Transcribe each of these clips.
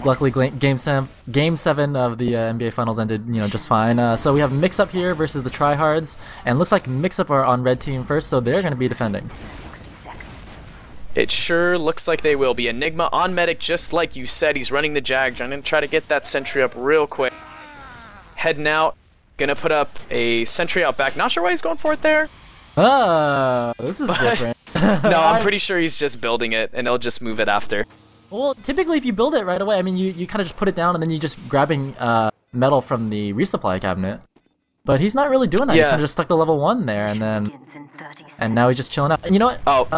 luckily, game 7 of the NBA Finals ended, just fine. So we have Mixup here versus the Tryhards, and looks like Mixup are on red team first, so they're going to be defending. It sure looks like they will be. Enigma on medic, just like you said. He's running the Jag, trying to try to get that sentry up real quick. Heading out, gonna put up a sentry out back. Not sure why he's going for it there. This is different. No, I'm pretty sure he's just building it, and he'll just move it after. Well, typically if you build it right away, I mean, you kind of just put it down and then you just grabbing metal from the resupply cabinet. But he's not really doing that. Yeah. He kind of just stuck to level 1 there, and now he's just chilling out. And you know what? Oh,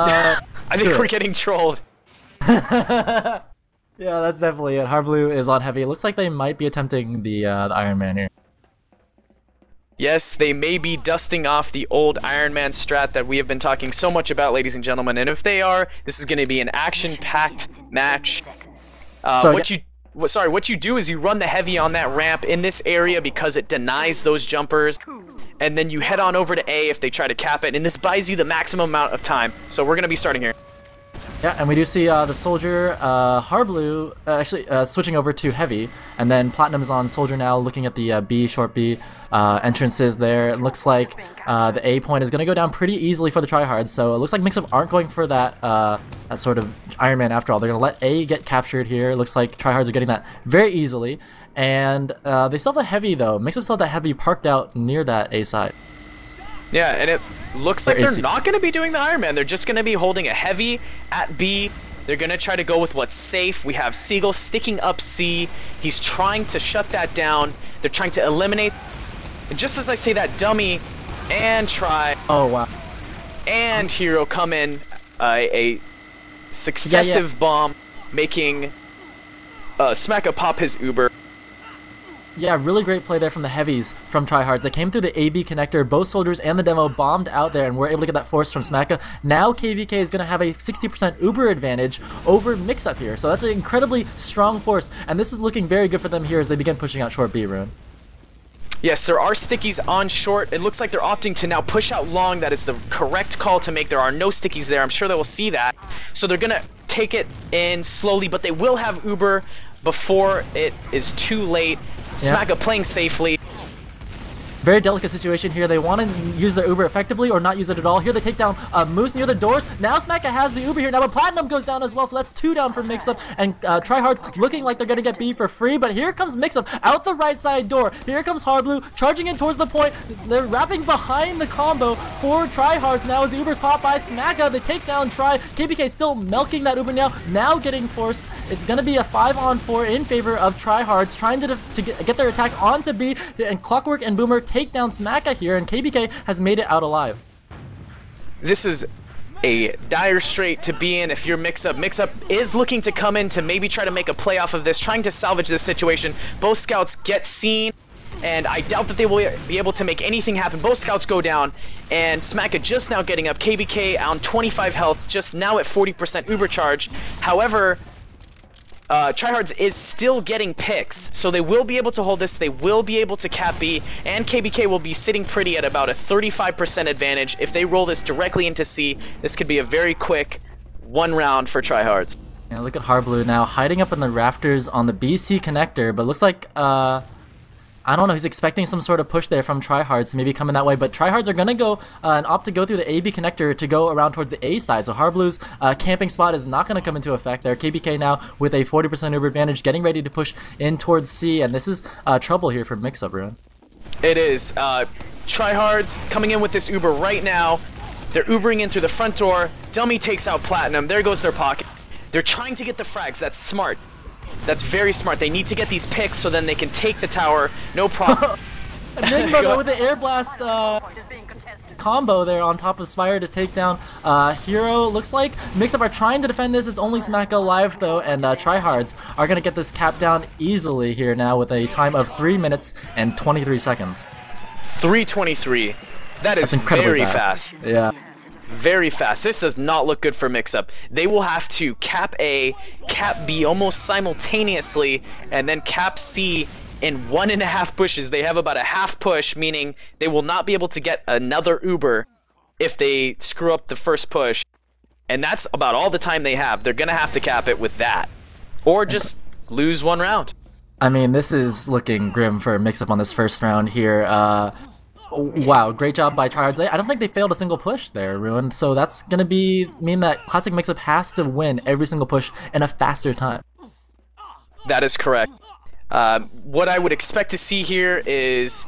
I think we're getting trolled. Yeah, that's definitely it. Harblue is on heavy. It looks like they might be attempting the Iron Man here. Yes, they may be dusting off the old Iron Man strat that we have been talking so much about, ladies and gentlemen. And if they are, this is going to be an action-packed match. What you do is you run the heavy on that ramp in this area because it denies those jumpers, and then you head on over to A if they try to cap it, and this buys you the maximum amount of time. So we're going to be starting here. Yeah, and we do see the Soldier, Harblue, actually switching over to Heavy, and then Platinum's on Soldier now, looking at the short B entrances there. It looks like the A point is going to go down pretty easily for the Tryhards, so it looks like Mixup aren't going for that sort of Iron Man after all. They're going to let A get captured here. It looks like Tryhards are getting that very easily, and they still have a Heavy though. Mixup still have that Heavy parked out near that A side. Yeah, and it looks like they're not going to be doing the Iron Man. They're just going to be holding a heavy at B. They're going to try to go with what's safe. We have Seagull sticking up C. He's trying to shut that down. They're trying to eliminate. And just as I say that, Dummy and Try. Oh, wow. And Hero come in. A successive bomb, making Smacka pop his Uber. Yeah, really great play there from the heavies from Tryhards. They came through the AB connector, both soldiers and the demo bombed out there, and were able to get that force from Smacka. Now KVK is going to have a 60% Uber advantage over Mixup here, so that's an incredibly strong force, and this is looking very good for them here as they begin pushing out short B, Ruin. Yes, there are stickies on short. It looks like they're opting to now push out long. That is the correct call to make. There are no stickies there. I'm sure they will see that. So they're going to take it in slowly, but they will have Uber before it is too late. Smacka playing safely. Very delicate situation here. They want to use their Uber effectively or not use it at all. Here they take down Moose near the doors. Now Smacka has the Uber here. Now but Platinum goes down as well, so that's 2 down for Mixup. And Tryhards looking like they're going to get B for free, but here comes Mixup out the right side door. Here comes Harblue charging in towards the point. They're wrapping behind the combo for Tryhards now as the Uber's popped by Smacka. They take down Try. KBK still milking that Uber now getting forced. It's going to be a 5-on-4 in favor of Tryhards, trying to get their attack onto B, and Clockwork and Boomer take down Smacka here, and KBK has made it out alive. This is a dire strait to be in if you're Mixup. Mixup is looking to come in to maybe try to make a play off of this, trying to salvage this situation. Both scouts get seen, and I doubt that they will be able to make anything happen. Both scouts go down, and Smacka just now getting up. KBK on 25 health, just now at 40% Uber charge. However, Tryhards is still getting picks, so they will be able to hold this. They will be able to cap B, and KBK will be sitting pretty at about a 35% advantage. If they roll this directly into C, this could be a very quick 1 round for Tryhards. Yeah, look at Harblue now hiding up in the rafters on the BC connector, but looks like I don't know, he's expecting some sort of push there from Tryhards to maybe come in that way, but Tryhards are going to go and opt to go through the AB connector to go around towards the A side, so Harblue's camping spot is not going to come into effect there. KBK now with a 40% Uber advantage, getting ready to push in towards C, and this is trouble here for Mixup, Ruin. It is. Tryhards coming in with this Uber right now. They're Ubering in through the front door. Dummy takes out Platinum. There goes their pocket. They're trying to get the frags. That's smart. That's very smart. They need to get these picks so then they can take the tower. No problem. Enigma though with the air blast combo there on top of Spire to take down Hero. Looks like Mixup are trying to defend this. It's only Smacka alive though, and Tryhards are going to get this cap down easily here now with a time of 3 minutes and 23 seconds. 3:23. That is very fast. Yeah. Very fast. This does not look good for Mixup. They will have to cap A, cap B almost simultaneously, and then cap C in 1.5 pushes. They have about a half push, meaning they will not be able to get another Uber if they screw up the first push. And that's about all the time they have. They're going to have to cap it with that. Or just lose one round. I mean, this is looking grim for Mixup on this first round here. Wow, great job by tryhards. I don't think they failed a single push there, Ruin. So that's gonna mean that Classic Mixup has to win every single push in a faster time. That is correct. What I would expect to see here is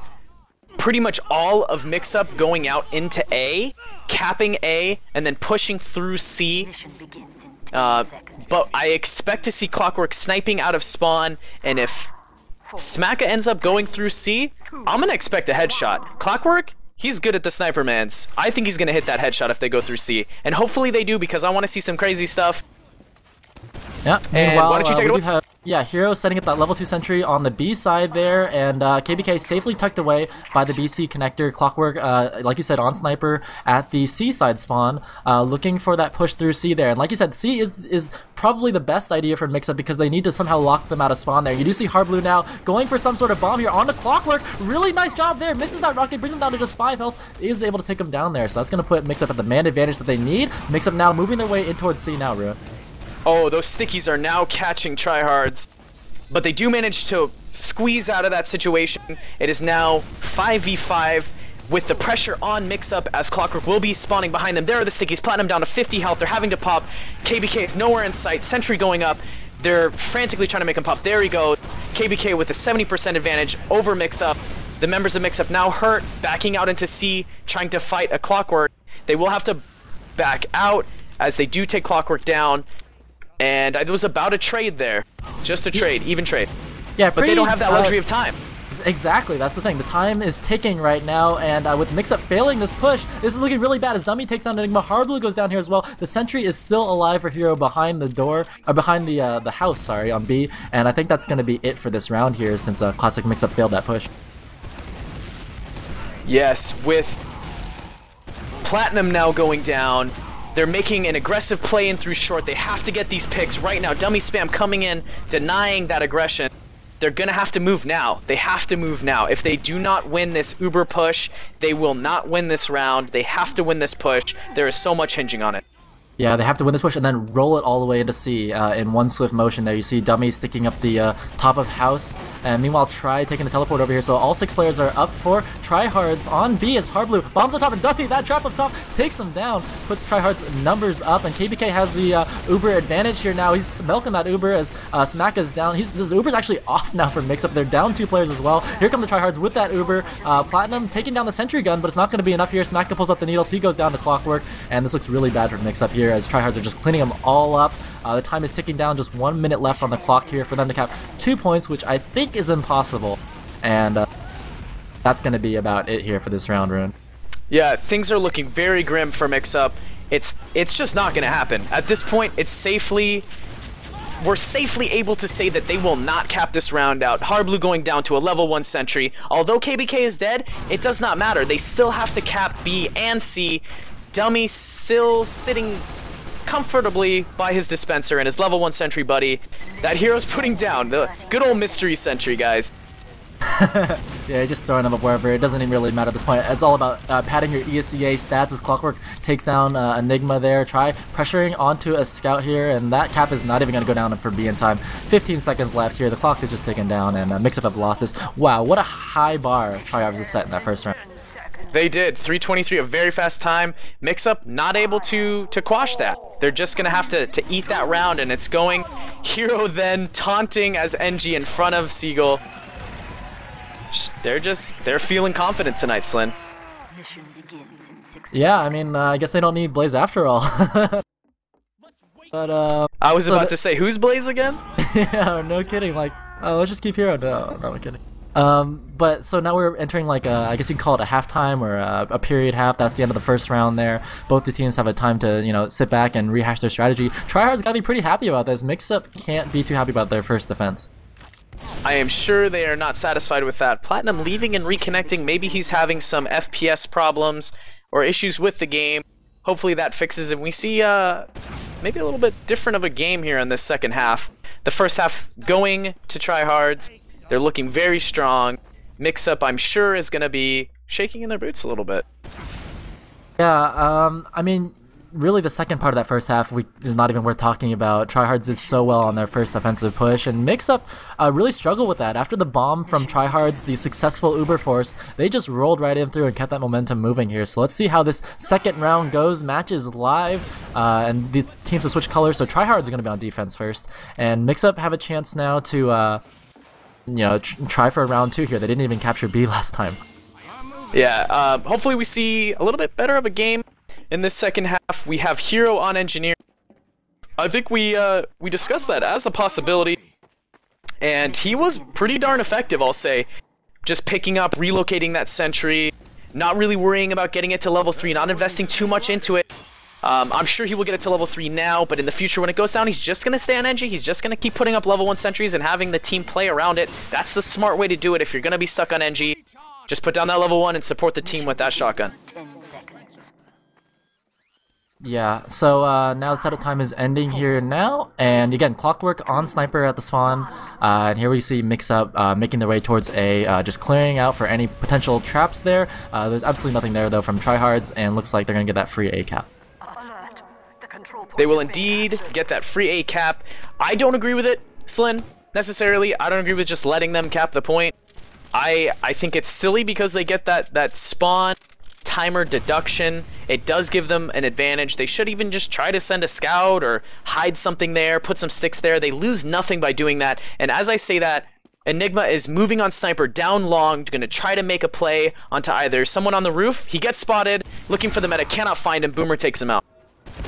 pretty much all of Mixup going out into A, capping A, and then pushing through C. But I expect to see Clockwork sniping out of spawn, and if Smacka ends up going through C, I'm going to expect a headshot. Clockwork, he's good at the sniper mans. I think he's going to hit that headshot if they go through C. And hopefully they do, because I want to see some crazy stuff. Yeah, and meanwhile, why don't you take it away? Yeah, Hero setting up that level 2 sentry on the B side there, and KBK safely tucked away by the BC connector. Clockwork, like you said, on sniper at the C side spawn, looking for that push through C there. And like you said, C is probably the best idea for Mixup because they need to somehow lock them out of spawn there. You do see Hardblue now going for some sort of bomb here on the Clockwork. Really nice job there. Misses that rocket, brings him down to just 5 health, is able to take him down there. So that's going to put Mixup at the man advantage that they need. Mixup now moving their way in towards C now, Ruin. Oh, those stickies are now catching tryhards, but they do manage to squeeze out of that situation. It is now 5v5 with the pressure on Mixup as Clockwork will be spawning behind them. There are the stickies, Platinum down to 50 health. They're having to pop. KBK is nowhere in sight. Sentry going up. They're frantically trying to make him pop. There he goes. KBK with a 70% advantage over Mixup. The members of Mixup now hurt, backing out into C, trying to fight a Clockwork. They will have to back out as they do take Clockwork down. And it was about a trade there. Just a trade, even trade. Yeah, but they don't have that luxury of time. Exactly, that's the thing. The time is ticking right now, and with Mixup failing this push, this is looking really bad as Dummy takes down Enigma. Hardblue goes down here as well. The sentry is still alive for Hero behind the door, or behind the house, sorry, on B. And I think that's going to be it for this round here since Classic Mixup failed that push. Yes, with Platinum now going down, they're making an aggressive play in through short. They have to get these picks right now. Dummy Spam coming in, denying that aggression. They're going to have to move now. They have to move now. If they do not win this Uber push, they will not win this round. They have to win this push. There is so much hinging on it. Yeah, they have to win this push and then roll it all the way into C in one swift motion there. You see Dummy sticking up the top of house, and meanwhile Try taking the teleport over here. So all 6 players are up for Tryhards on B as Hardblue bombs on top, and Dummy, that trap up top, takes them down, puts Tryhards numbers up, and KBK has the Uber advantage here now. He's milking that Uber as Smacka's down. This Uber's actually off now for Mixup. They're down 2 players as well. Here come the Tryhards with that Uber. Platinum taking down the sentry gun, but it's not going to be enough here. Smacka pulls out the needles. He goes down to Clockwork, and this looks really bad for Mixup here as Tryhards are just cleaning them all up. The time is ticking down, just 1 minute left on the clock here for them to cap 2 points, which I think is impossible. And that's going to be about it here for this round, Ruin. Yeah, things are looking very grim for Mixup. It's just not going to happen. At this point, we're safely able to say that they will not cap this round out. Hardblue going down to a level 1 sentry. Although KBK is dead, it does not matter. They still have to cap B and C. Dummy still sitting comfortably by his dispenser and his level 1 sentry buddy. That Hero's putting down the good old mystery sentry, guys. Yeah, just throwing them up wherever. It doesn't even really matter at this point. It's all about padding your ESEA stats as Clockwork takes down Enigma there. Try pressuring onto a scout here, and that cap is not even going to go down for B in time. 15 seconds left here. The clock is just ticking down, and Mixup have lost this. Wow, what a high bar Tryhards has set in that first round. They did. 3:23, a very fast time. Mixup not able to quash that. They're just going to have to eat that round, and it's going. Hero then taunting as NG in front of Seagull. They're feeling confident tonight, Slin. Yeah, I mean, I guess they don't need Blaze after all. But, I was about to say, who's Blaze again? Yeah, no kidding. Like, let's just keep Hero. No, I'm kidding. But so now we're entering like I guess you can call it a halftime or a period half. That's the end of the first round there. Both the teams have a time to, you know, sit back and rehash their strategy. Tryhard's gotta be pretty happy about this. Mixup can't be too happy about their first defense. I am sure they are not satisfied with that. Platinum leaving and reconnecting. Maybe he's having some FPS problems or issues with the game. Hopefully that fixes it. We see maybe a little bit different of a game here in this second half. The first half going to Tryhards. They're looking very strong. Mixup, I'm sure, is going to be shaking in their boots a little bit. Yeah, I mean, really the second part of that first half is not even worth talking about. Tryhards did so well on their first offensive push, and Mixup really struggled with that. After the bomb from Tryhards, the successful Uber Force, they just rolled right in through and kept that momentum moving here. So let's see how this second round goes. Match is live, and the teams will switch colors, so Tryhards are going to be on defense first, and Mixup have a chance now to try for a round 2 here. They didn't even capture B last time. Yeah, hopefully we see a little bit better of a game in this second half. We have Hero on Engineer. I think we discussed that as a possibility, and he was pretty darn effective, I'll say. Just picking up, relocating that sentry, not really worrying about getting it to level 3, not investing too much into it. I'm sure he will get it to level 3 now, but in the future when it goes down, he's just going to stay on Engie. He's just going to keep putting up level 1 sentries and having the team play around it. That's the smart way to do it if you're going to be stuck on Engie. Just put down that level 1 and support the team with that shotgun. Yeah, so now the setup time is ending here now, and again, Clockwork on Sniper at the spawn, and here we see Mixup making their way towards A, just clearing out for any potential traps there. There's absolutely nothing there though from Tryhards, and looks like they're going to get that free A cap. They will indeed get that free A cap. I don't agree with it, Slin, necessarily. I don't agree with just letting them cap the point. I think it's silly because they get that spawn timer deduction. It does give them an advantage. They should even just try to send a scout or hide something there, put some sticks there. They lose nothing by doing that. And as I say that, Enigma is moving on Sniper down long, going to try to make a play onto either someone on the roof. He gets spotted, looking for the medic, cannot find him. Boomer takes him out.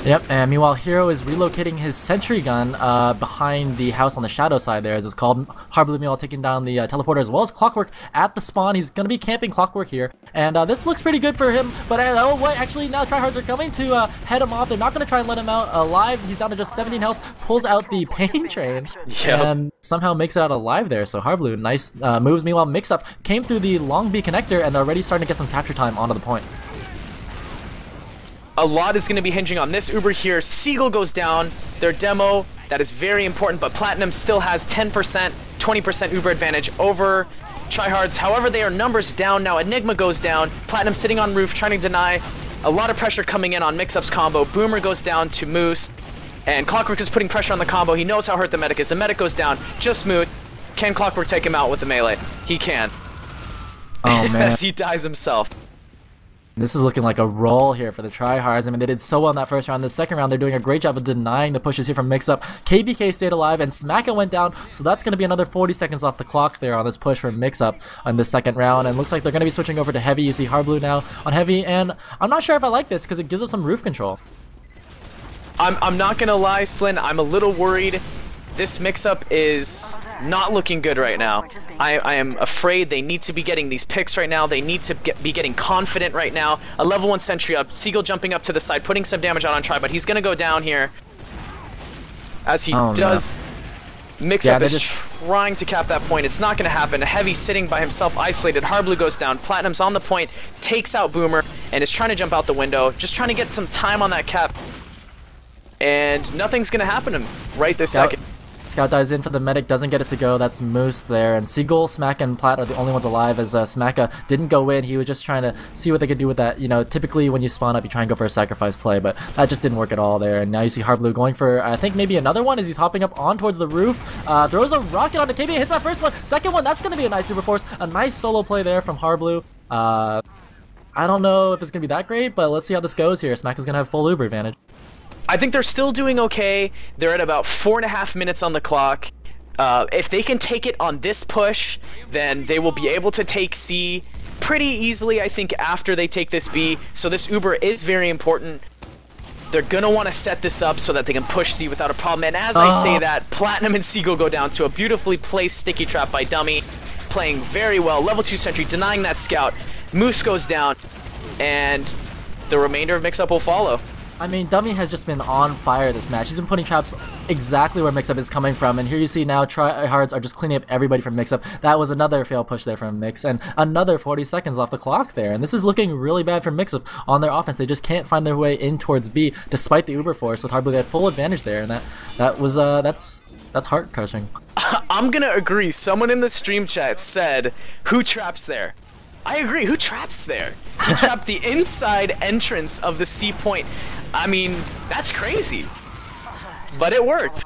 Yep, and meanwhile Hero is relocating his sentry gun behind the house on the shadow side there, as it's called. Harblu meanwhile taking down the teleporter as well as Clockwork at the spawn. He's going to be camping Clockwork here, and this looks pretty good for him, but oh wait, actually now Tryhards are coming to head him off. They're not going to try and let him out alive. He's down to just 17 health, pulls out the pain train, and somehow makes it out alive there. So Harblu, nice moves. Meanwhile Mixup came through the long B connector, and they're already starting to get some capture time onto the point. A lot is going to be hinging on this Uber here. Seagull goes down. Their demo, that is very important, but Platinum still has 10%, 20% Uber advantage over Tryhards. However, they are numbers down now. Enigma goes down. Platinum sitting on roof, trying to deny. A lot of pressure coming in on Mixup's combo. Boomer goes down to Moose, and Clockwork is putting pressure on the combo. He knows how hurt the medic is. The medic goes down, just smooth. Can Clockwork take him out with the melee? He can. Oh man. As he dies himself. This is looking like a roll here for the Tryhards. I mean, they did so well in that first round. The second round, they're doing a great job of denying the pushes here from Mixup. KBK stayed alive, and Smacka went down, so that's going to be another 40 seconds off the clock there on this push from Mixup in the second round. And looks like they're going to be switching over to Heavy. You see Harblu now on Heavy, and I'm not sure if I like this because it gives up some roof control. I'm not going to lie, Slin. I'm a little worried. This Mixup is not looking good right now. I am afraid they need to be getting these picks right now. They need to be getting confident right now. A level 1 sentry up. Seagull jumping up to the side, putting some damage on Try, but he's going to go down here. As he does, Mixup is trying to cap that point. It's not going to happen. Heavy sitting by himself, isolated. Harblu goes down. Platinum's on the point, takes out Boomer, and is trying to jump out the window. Just trying to get some time on that cap. And nothing's going to happen to him right this second. Scout dives in for the medic, doesn't get it to go. That's Moose there. And Seagull, Smack, and Plat are the only ones alive, as Smacka didn't go in. He was just trying to see what they could do with that. You know, typically when you spawn up, you try and go for a sacrifice play, but that just didn't work at all there. And now you see Harblu going for, I think, maybe another one as he's hopping up on towards the roof. Throws a rocket onto KB, hits that first one. Second one, that's going to be a nice Super Force. A nice solo play there from Harblu. I don't know if it's going to be that great, but let's see how this goes here. Smacka's going to have full Uber advantage. I think they're still doing okay. They're at about 4.5 minutes on the clock. If they can take it on this push, then they will be able to take C pretty easily, I think, after they take this B. So this Uber is very important. They're going to want to set this up so that they can push C without a problem. And as I say that, Platinum and Seagull go down to a beautifully placed sticky trap by Dummy. Playing very well. Level 2 sentry, denying that scout. Moose goes down, and the remainder of Mixup will follow. I mean, Dummy has just been on fire this match. He's been putting traps exactly where Mixup is coming from, and here you see now Tryhards are just cleaning up everybody from Mixup. That was another fail push there from Mix, and another 40 seconds off the clock there. And this is looking really bad for Mixup on their offense. They just can't find their way in towards B, despite the Uber Force. With Harblu, they had full advantage there, and that's heart-crushing. I'm gonna agree. Someone in the stream chat said, "Who traps there?" I agree. Who traps there? He trapped the inside entrance of the C point. I mean, that's crazy. But it worked.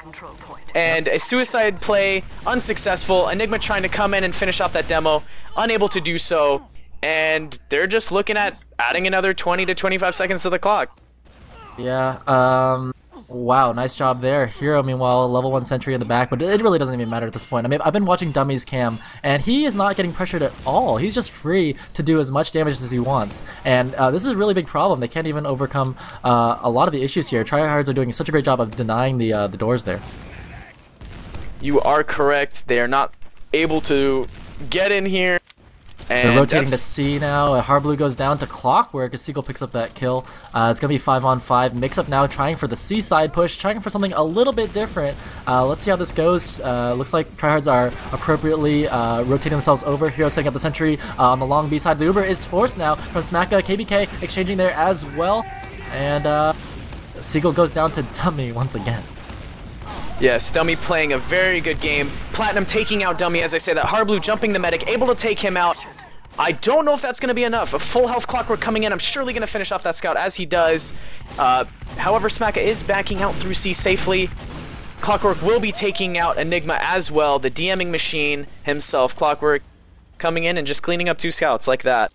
And a suicide play, unsuccessful. Enigma trying to come in and finish off that demo, unable to do so. And they're just looking at adding another 20 to 25 seconds to the clock. Yeah, wow, nice job there. Hero, meanwhile, level 1 sentry in the back, but it really doesn't even matter at this point. I mean, I've been watching Dummy's cam, and he is not getting pressured at all. He's just free to do as much damage as he wants. And this is a really big problem. They can't even overcome a lot of the issues here. Tryhards are doing such a great job of denying the doors there. You are correct. They are not able to get in here. And they're rotating to C now. Harblue goes down to Clockwork as Seagull picks up that kill. It's going to be 5-on-5. Mixup now trying for the C side push, trying for something a little bit different. Let's see how this goes. Looks like tryhards are appropriately rotating themselves over. Hero setting up the sentry on the long B side. The Uber is forced now from Smacka. KBK exchanging there as well. And Seagull goes down to Dummy once again. Yes, Dummy playing a very good game. Platinum taking out Dummy, as I say that. Harblue jumping the medic, able to take him out. I don't know if that's going to be enough. A full health Clockwork coming in. I'm surely going to finish off that scout as he does. However, Smacka is backing out through C safely. Clockwork will be taking out Enigma as well. The DMing machine himself, Clockwork, coming in and just cleaning up 2 scouts like that.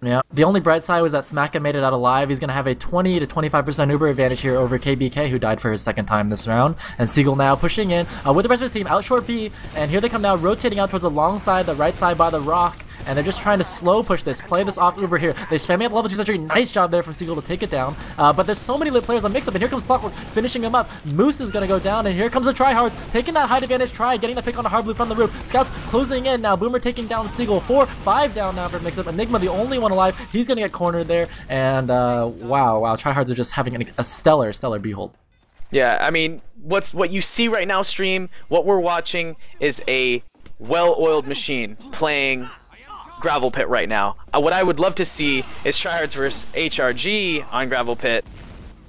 Yeah, the only bright side was that Smacka made it out alive. He's going to have a 20 to 25% Uber advantage here over KBK, who died for his 2nd time this round. And Seagull now pushing in with the rest of his team out short B. And here they come now, rotating out towards the long side, the right side by the rock. And they're just trying to slow push this, play this off Uber here. They spam me up level 2 sentry. Nice job there from Seagull to take it down. But there's so many lit players on Mixup, and here comes Clockwork finishing him up. Moose is going to go down, and here comes the tryhards, taking that height advantage try, getting the pick on the Harblue from the roof. Scouts closing in now. Boomer taking down Seagull. 4-5 down now for Mixup. Enigma, the only one alive. He's going to get cornered there. And wow, tryhards are just having a stellar behold. Yeah, I mean, what you see right now, stream, what we're watching is a well-oiled machine playing Gravel Pit right now. What I would love to see is tryhards versus HRG on Gravel Pit.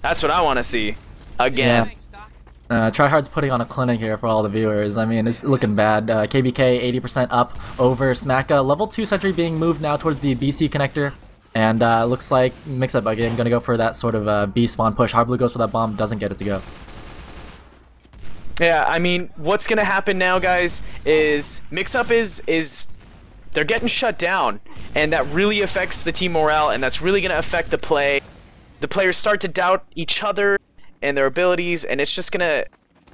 That's what I want to see again. Yeah. Tryhard's putting on a clinic here for all the viewers. I mean, it's looking bad. KBK 80% up over Smacka. Level 2 sentry being moved now towards the BC connector. And looks like Mixup again going to go for that sort of B spawn push. Harblue goes for that bomb, doesn't get it to go. Yeah, I mean, what's going to happen now, guys, is Mixup is they're getting shut down, and that really affects the team morale, and that's really going to affect the play. The players start to doubt each other and their abilities, and it's just gonna,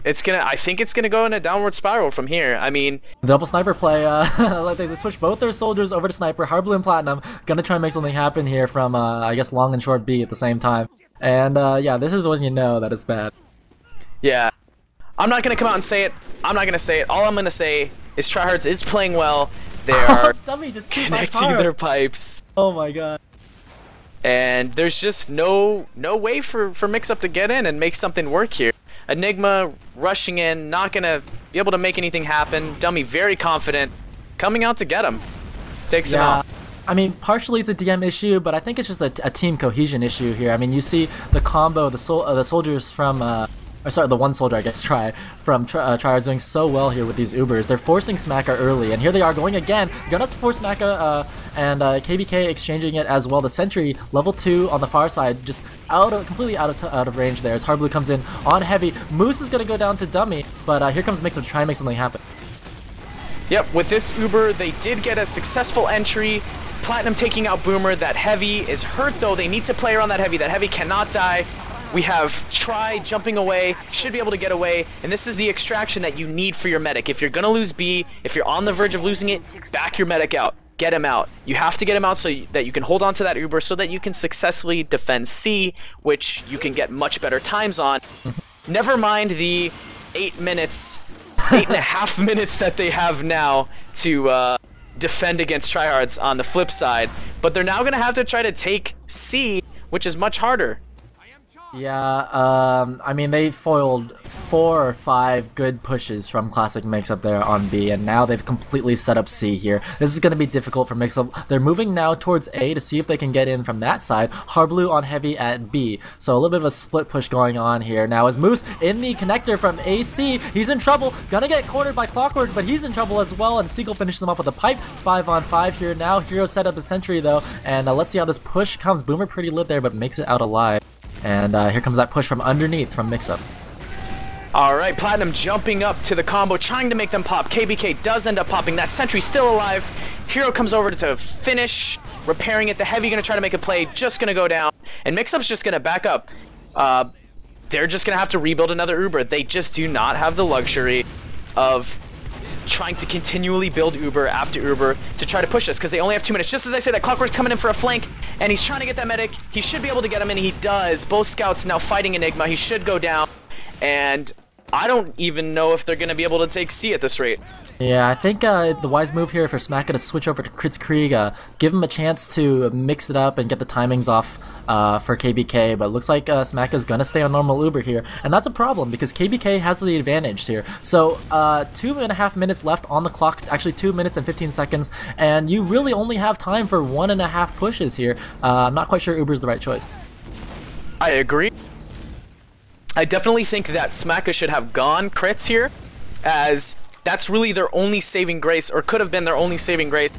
I think it's gonna go in a downward spiral from here. I mean, the double sniper play, like they switch both their soldiers over to sniper. Harblue and Platinum gonna try and make something happen here from, I guess, long and short B at the same time. And yeah, this is when you know that it's bad. Yeah, I'm not gonna come out and say it. I'm not gonna say it. All I'm gonna say is tryhards is playing well. They are Dummy just connecting their pipes. Oh my god. And there's just no way for Mixup to get in and make something work here. Enigma rushing in, not gonna be able to make anything happen. Dummy very confident, coming out to get him. Takes him out. I mean, partially it's a DM issue, but I think it's just a team cohesion issue here. I mean, you see the combo, the soldiers from or sorry, the one soldier, I guess, from tryhards doing so well here with these Ubers. They're forcing Smacka early, and here they are going again. Gonna force Smacka, and KBK exchanging it as well. The sentry, level 2 on the far side, just completely out of range there as Harblue comes in on heavy. Moose is gonna go down to Dummy, but here comes Mixup to try and make something happen. Yep, with this Uber, they did get a successful entry. Platinum taking out Boomer. That heavy is hurt, though. They need to play around that heavy. That heavy cannot die. We have Try jumping away, should be able to get away, and this is the extraction that you need for your medic. If you're going to lose B, if you're on the verge of losing it, back your medic out. Get him out. You have to get him out so that you can hold on to that Uber so that you can successfully defend C, which you can get much better times on. Never mind the 8 minutes, 8.5 minutes that they have now to defend against tryhards on the flip side, but they're now going to have to try to take C, which is much harder. Yeah, I mean, they foiled 4 or 5 good pushes from Classic Mixup there on B, and now they've completely set up C here. This is going to be difficult for Mixup. They're moving now towards A to see if they can get in from that side. Harblue on heavy at B, so a little bit of a split push going on here. Now as Moose in the connector from AC, he's in trouble, gonna get cornered by Clockwork, but he's in trouble as well, and Seagull finishes him off with a pipe. 5-on-5 here now. Hero set up a sentry though, and let's see how this push comes. Boomer pretty lit there, but makes it out alive. And here comes that push from underneath from Mixup. Alright, Platinum jumping up to the combo, trying to make them pop. KBK does end up popping. That Sentry still alive. Hero comes over to finish, repairing it. The Heavy gonna try to make a play, just gonna go down. And Mixup's just gonna back up. They're just gonna have to rebuild another Uber. They just do not have the luxury of trying to continually build Uber after Uber to try to push us, because they only have 2 minutes. Just as I said, that Clockwork's coming in for a flank, and he's trying to get that medic. He should be able to get him, and he does. Both scouts now fighting Enigma. He should go down, and I don't even know if they're going to be able to take C at this rate. Yeah, I think the wise move here for Smacka to switch over to Kritzkrieg, give him a chance to mix it up and get the timings off for KBK, but it looks like Smacka's gonna stay on normal Uber here, and that's a problem because KBK has the advantage here. So 2.5 minutes left on the clock, actually 2 minutes and 15 seconds, and you really only have time for 1.5 pushes here. I'm not quite sure Uber's the right choice. I agree. I definitely think that Smacka should have gone crits here, as that's really their only saving grace, or could have been their only saving grace,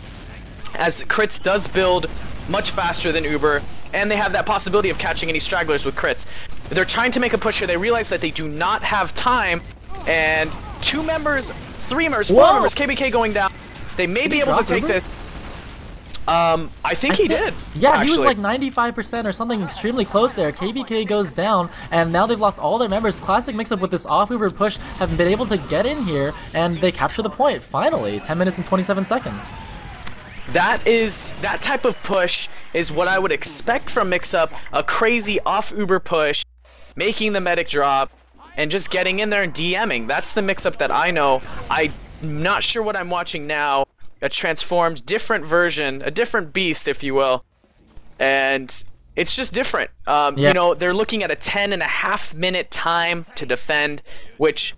as crits does build much faster than Uber, and they have that possibility of catching any stragglers with crits. They're trying to make a push here. They realize that they do not have time, and 2 members, 3 members, 4 members, KBK going down. They may be able to take this. I think he did. Yeah, actually. He was like 95% or something extremely close there. KBK goes down, and now they've lost all their members. Classic Mixup with this off-Uber push have been able to get in here, and they capture the point, finally. 10 minutes and 27 seconds. That type of push is what I would expect from Mixup, a crazy off-Uber push, making the medic drop, and just getting in there and DMing. That's the Mixup that I know. I'm not sure what I'm watching now. A transformed, different version, a different beast, if you will, and it's just different. You know, they're looking at a 10.5 minute time to defend, which,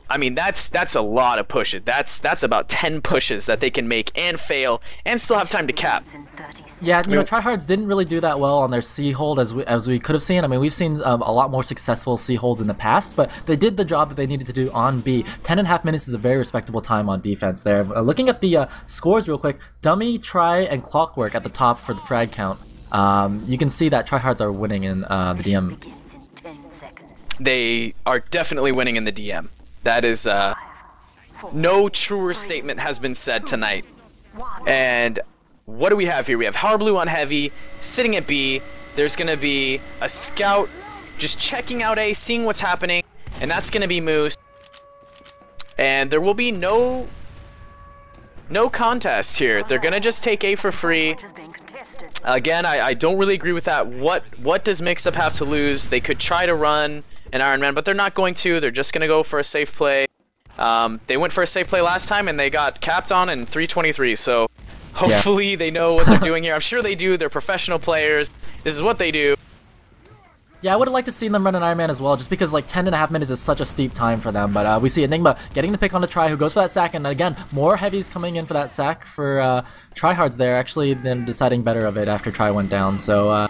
I mean, that's a lot of pushes. That's about 10 pushes that they can make and fail and still have time to cap. Yeah, you know, tryhards didn't really do that well on their C hold as we could have seen. I mean, we've seen a lot more successful C holds in the past, but they did the job that they needed to do on B. 10.5 minutes is a very respectable time on defense there. Looking at the scores real quick, Dummy, Try, and Clockwork at the top for the frag count. You can see that tryhards are winning in the DM. They are definitely winning in the DM. That is, no truer statement has been said tonight. And what do we have here? We have Harblue on Heavy, sitting at B. There's going to be a scout just checking out A, seeing what's happening, and that's going to be Moose. And there will be no contest here. They're going to just take A for free. Again, I don't really agree with that. What does Mixup have to lose? They could try to run an Iron Man, but they're not going to. They're just going to go for a safe play. They went for a safe play last time, and they got capped on in 323, so hopefully they know what they're doing here. I'm sure they do. They're professional players. This is what they do. Yeah, I would have liked to see them run an Iron Man as well, just because like 10.5 minutes is such a steep time for them. But we see Enigma getting the pick on the Try, who goes for that sack, and again, more heavies coming in for that sack for tryhards there, actually, then deciding better of it after Try went down. So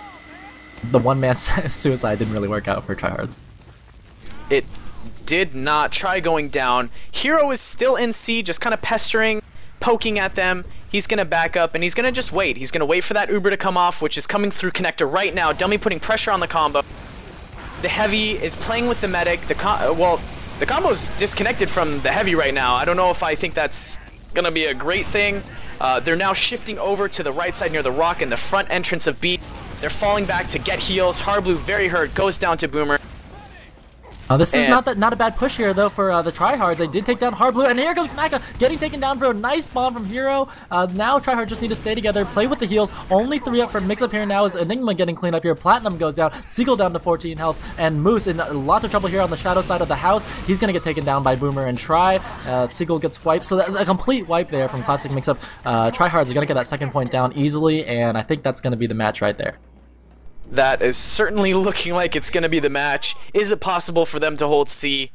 the one-man suicide didn't really work out for tryhards. It did not. Try going down. Hero is still in C, just kind of pestering, poking at them. He's going to back up, and he's going to just wait. He's going to wait for that Uber to come off, which is coming through connector right now. Dummy putting pressure on the combo. The Heavy is playing with the medic. The combo's disconnected from the Heavy right now. I don't know if I think that's going to be a great thing. They're now shifting over to the right side near the rock in the front entrance of B. They're falling back to get heals. Harblue, very hurt, goes down to Boomer. This is not a bad push here, though, for the tryhards. They did take down Harblue, and here comes Smacka getting taken down for a nice bomb from Hero. Now tryhards just need to stay together, play with the heals. Only 3 up for Mixup here now is Enigma getting cleaned up here. Platinum goes down, Seagull down to 14 health, and Moose in lots of trouble here on the shadow side of the house. He's going to get taken down by Boomer and Try. Seagull gets wiped, so a complete wipe there from Classic Mixup. Tryhards are going to get that second point down easily, and I think that's going to be the match right there. That is certainly looking like it's going to be the match. Is it possible for them to hold C?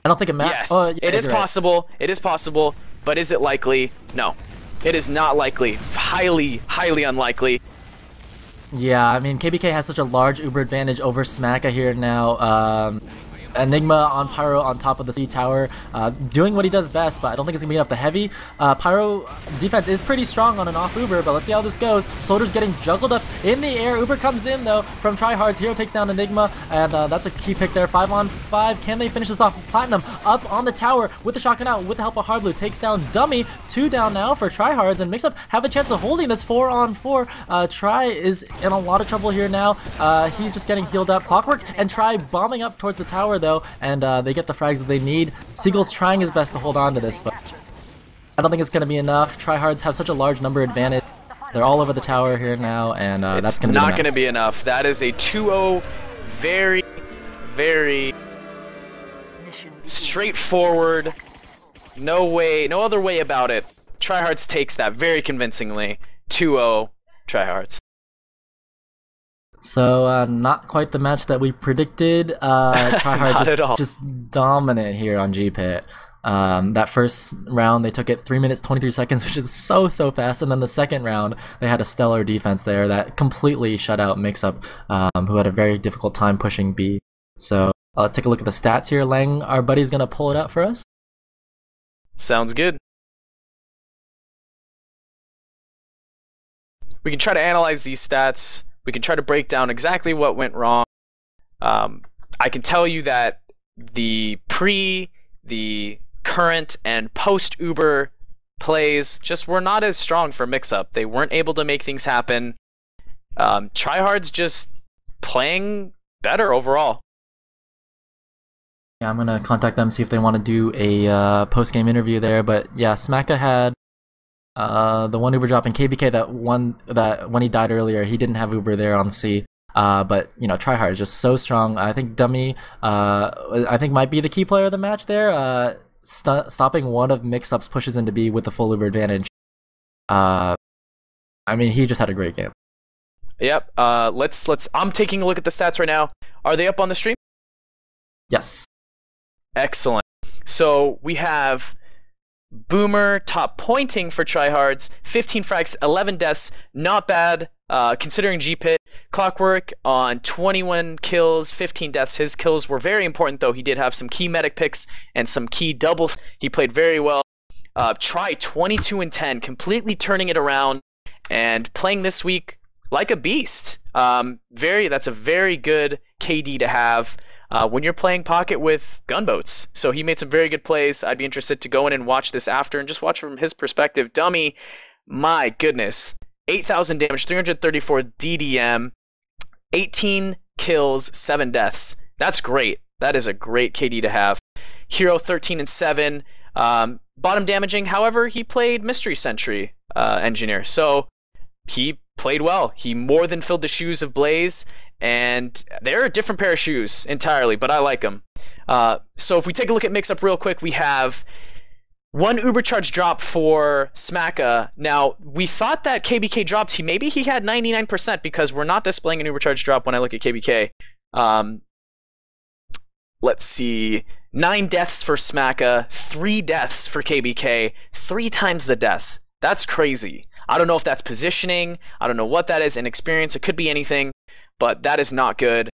I don't think it matters. Yes, yeah, it is possible. Right. It is possible, but is it likely? No, it is not likely. Highly, highly unlikely. Yeah, I mean, KBK has such a large Uber advantage over Smacka here now. Enigma on Pyro on top of the C tower, doing what he does best, but I don't think it's going to be enough. The heavy Pyro defense is pretty strong on an off Uber, but let's see how this goes. Soldier's getting juggled up in the air. Uber comes in, though, from Tryhard's. Hero takes down Enigma, and that's a key pick there. 5-on-5. Can they finish this off? Platinum up on the tower with the shotgun out with the help of Hardblue. Takes down Dummy. 2 down now for Tryhards, and Mixup have a chance of holding this 4-on-4. Try is in a lot of trouble here now. He's just getting healed up. Clockwork and Try bombing up towards the tower, though, and they get the frags that they need. Seagull's trying his best to hold on to this, but I don't think it's going to be enough. Tryhards have such a large number advantage. They're all over the tower here now, and that's going to be not going to be enough. That is a 2-0, very, very straightforward. No way, no other way about it. Tryhards takes that very convincingly. 2-0, Tryhards. So, not quite the match that we predicted. Tryhard just dominant here on G-Pit. That first round, they took it 3 minutes, 23 seconds, which is so fast. And then the second round, they had a stellar defense there that completely shut out Mixup, who had a very difficult time pushing B. So, let's take a look at the stats here. Lange, our buddy's going to pull it up for us. Sounds good. We can try to analyze these stats. We can try to break down exactly what went wrong. I can tell you that the current, and post-Uber plays just were not as strong for Mixup. They weren't able to make things happen. Tryhard's just playing better overall. Yeah, I'm going to contact them, see if they want to do a post-game interview there. But yeah, Smacka had the one Uber drop, and KBK that when he died earlier, he didn't have Uber there on C. But you know, Tryhard is just so strong. I think Dummy, I think might be the key player of the match there. Stopping one of Mixup's pushes into B with the full Uber advantage. I mean, he just had a great game. Yep. Let's. I'm taking a look at the stats right now. Are they up on the stream? Yes. Excellent. So we have Boomer top pointing for Tryhards, 15 frags, 11 deaths, not bad considering G-Pit. Clockwork on 21 kills, 15 deaths. His kills were very important, though. He did have some key medic picks and some key doubles. He played very well. Try 22 and 10, completely turning it around and playing this week like a beast. That's a very good KD to have when you're playing Pocket with gunboats. So he made some very good plays. I'd be interested to go in and watch this after and just watch from his perspective. Dummy, my goodness, 8,000 damage, 334 DDM, 18 kills, 7 deaths. That's great. That is a great KD to have. Hero 13 and 7. Bottom damaging, however, he played Mystery Sentry Engineer. So he played well. He more than filled the shoes of Blaze. And they're a different pair of shoes entirely, but I like them. So if we take a look at Mixup real quick, we have one Uber charge drop for Smacka. Now, we thought that KBK dropped. Maybe he had 99% because we're not displaying an Uber charge drop when I look at KBK. Let's see. 9 deaths for Smacka, 3 deaths for KBK, 3 times the deaths. That's crazy. I don't know if that's positioning. I don't know what that is. Inexperience. It could be anything. But that is not good.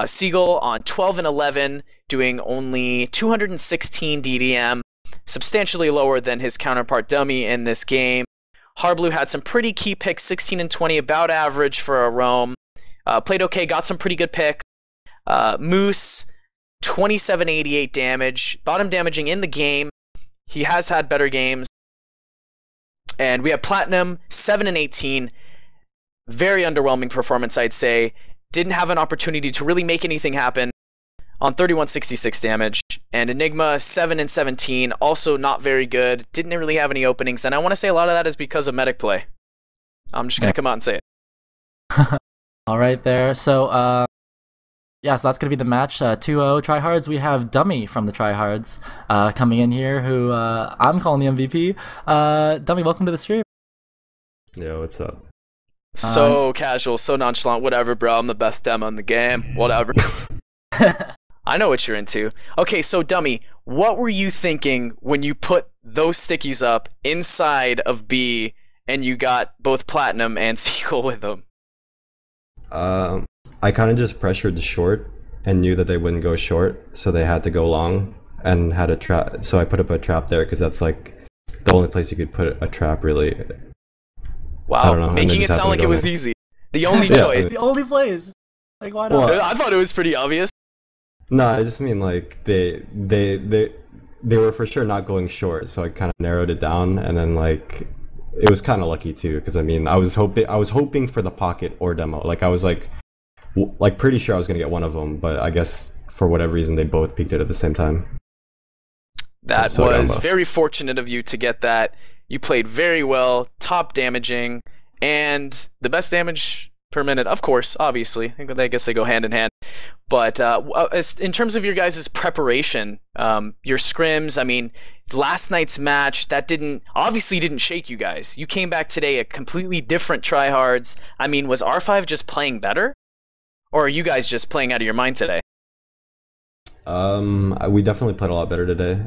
Seagull on 12 and 11, doing only 216 DDM, substantially lower than his counterpart Dummy in this game. Hardblue had some pretty key picks, 16 and 20, about average for a roam. Played okay, got some pretty good picks. Moose, 2788 damage, bottom damaging in the game. He has had better games. And we have Platinum, 7 and 18. Very underwhelming performance, I'd say. Didn't have an opportunity to really make anything happen on 3166 damage. And Enigma, 7 and 17, also not very good. Didn't really have any openings, and I want to say a lot of that is because of medic play. I'm just going to come out and say it. All right there. So, yeah, so that's going to be the match. 2-0 Tryhards. We have Dummy from the Tryhards coming in here, who I'm calling the MVP. Dummy, welcome to the stream. Yo, what's up? So casual, so nonchalant, whatever, bro. I'm the best demo in the game, whatever. I know what you're into. Okay, so Dummy, what were you thinking when you put those stickies up inside of B and you got both Platinum and Seagull with them? I kind of just pressured the short and knew that they wouldn't go short, so they had to go long and had a trap. So I put up a trap there because that's like the only place you could put a trap, really. I don't know, Wow, making it sound like it was easy. The only Yeah, choice. I mean- The only place. Like, why not? Well, I thought it was pretty obvious. No, I just mean like they were for sure not going short, so I kind of narrowed it down, and then like it was kind of lucky too, because I mean I was hoping for the pocket or demo. Like I was like pretty sure I was gonna get one of them, but I guess for whatever reason they both peaked it at the same time. That So was Gamba. very fortunate of you to get that. You played very well, top damaging, and the best damage per minute, of course, obviously. I guess they go hand in hand. But in terms of your guys' preparation, your scrims, I mean, last night's match, that obviously didn't shake you guys. You came back today a completely different tryhards. I mean, was R5 just playing better? Or are you guys just playing out of your mind today? We definitely played a lot better today.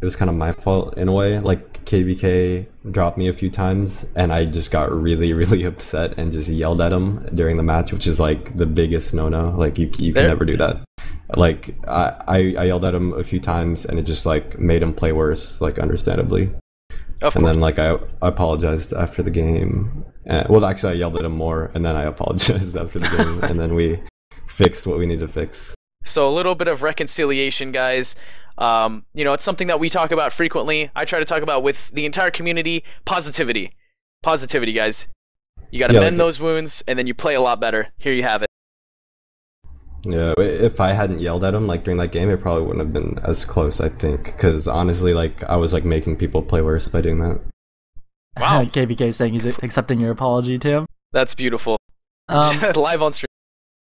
It was kind of my fault in a way. Like KBK dropped me a few times, and I just got really, really upset and just yelled at him during the match, which is like the biggest no-no. Like you can never do that. Like I yelled at him a few times, and it just like made him play worse, like understandably. And then like I apologized after the game. Well, actually, I yelled at him more, and then I apologized after the game, and then we fixed what we need to fix. So a little bit of reconciliation, guys. It's something that we talk about frequently. I try to talk about with the entire community. Positivity, guys. You got to mend those wounds, and then you play a lot better. Here you have it. Yeah, if I hadn't yelled at him like during that game, it probably wouldn't have been as close, I think. Because honestly, like I was like making people play worse by doing that. Wow. KBK saying he's accepting your apology, Tim. That's beautiful. Live on stream.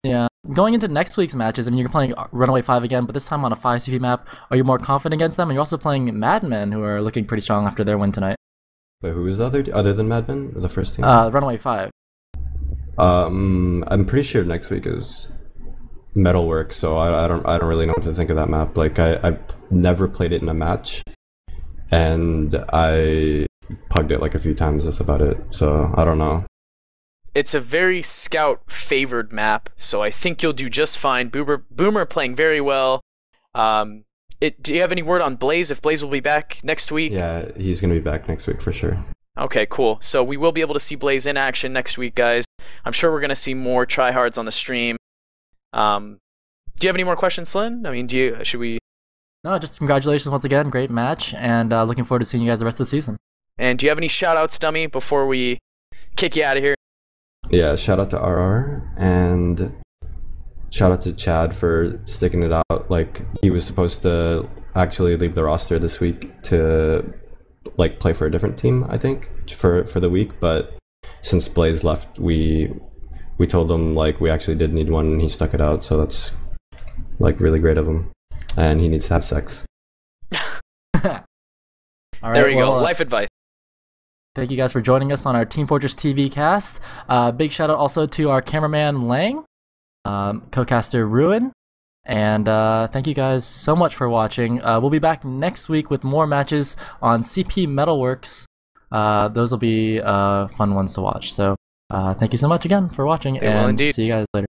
Yeah. Going into next week's matches, I mean, you're playing Runaway 5 again, but this time on a 5CV map. Are you more confident against them? And you're also playing Madmen, who are looking pretty strong after their win tonight. But who is the other than Madman? The first team? Runaway 5. I'm pretty sure next week is Metalwork, so I don't really know what to think of that map. Like I've never played it in a match, and I pugged it like a few times. That's about it. So I don't know. It's a very scout favored map, so I think you'll do just fine. Boomer playing very well. Do you have any word on Blaze? If Blaze will be back next week? Yeah, he's gonna be back next week for sure. Okay, cool. So we will be able to see Blaze in action next week, guys. I'm sure we're gonna see more tryhards on the stream. Do you have any more questions, Slin? I mean, should we? No, just congratulations once again. Great match, and looking forward to seeing you guys the rest of the season. And do you have any shout outs, Dummy, before we kick you out of here? Yeah, shout out to RR, and shout out to Chad for sticking it out. Like, he was supposed to actually leave the roster this week to like play for a different team, I think, for the week, but since Blaze left, we told him like we actually did need one, and he stuck it out, so that's like really great of him, and he needs to have sex. All right, there you go. Life advice. Thank you guys for joining us on our Team Fortress TV cast. Big shout out also to our cameraman Lange, co-caster Ruwin, and thank you guys so much for watching. We'll be back next week with more matches on CP Metalworks. Those will be fun ones to watch. So thank you so much again for watching, and see you guys later.